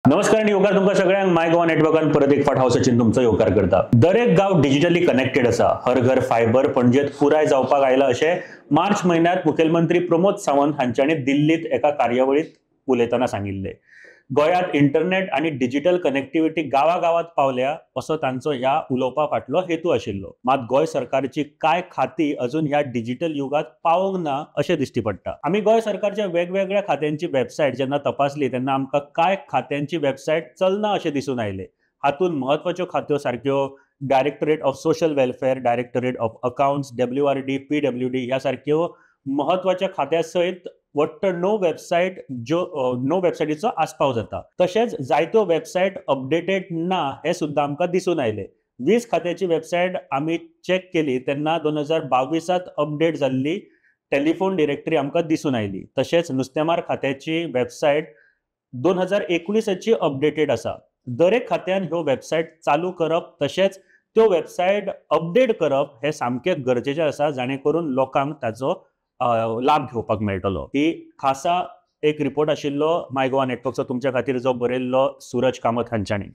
नमस्कार आणि योगार तुमका सगळ्यांक माय गोवा नेटवर्कान परत एक फाट हांव सचिन तुमचो योगार करता। दरेक गांव डिजिटली कनेक्टेड आसा। हर घर फायबर पणजेत पुराय जावपाक आयला अशें मार्च महिन्यात मुखेलमंत्री प्रमोद सावंत हांच्यांनी दिल्लीत एका कार्यावळीत उलयतना सांगिल्ले। गोंयांत इंटरनेट आणि डिजिटल कनेक्टिव्हिटी गावागावात पावल्या असो तांचो ह्या उलोवपा फाटलो हेतू आशिल्लो। मात गोंय सरकारची कांय खाती अजून ह्या डिजिटल युगात पावोंक ना अशें दिसती पडटा। आमी गोंय सरकारच्या वेगवेगळ्या खात्यांची वेबसायट जेन्ना तपासली तेन्ना आमकां कांय खात्यांची वेबसायट चलना अशें दिसून आयले। हातूंत म्हत्वाच्यो खात्यो सारक्यो directorate of social welfare, directorate of accounts, WRD, PWD ह्या सारक्यो महत्वाच्या खात्या सयत वट्ट णव वेबसायटीचो आस्पाव जाता। तशेंच जायत्यो वेबसायट अपडेटेड ना हे सुद्दां आमकां दिसून आयले। 20 खात्याची वेबसायट आमी चेक केली तेन्ना 2022त अपडेट जाल्ली टेलिफोन डिरेक्टरी आमकां दिसून आयली। तशेंच नुस्तेमार खात्याची वेबसायट 2019ची अपडेटेड आसा। दरेक खात्यान ह्यो वेबसायट चालू करप तशेंच त्यो वेबसायट अपडेट करप हे सामकें गरजेचें आसा जाणे करून लोकांक ताचो लाभ घेवपाक मेळटलो। ही खासा एक रिपोर्ट आशिल्लो माय गोवा नेटवर्कचो तुमच्या खातीर जो बरयल्लो सूरज कामत हांच्यांनी।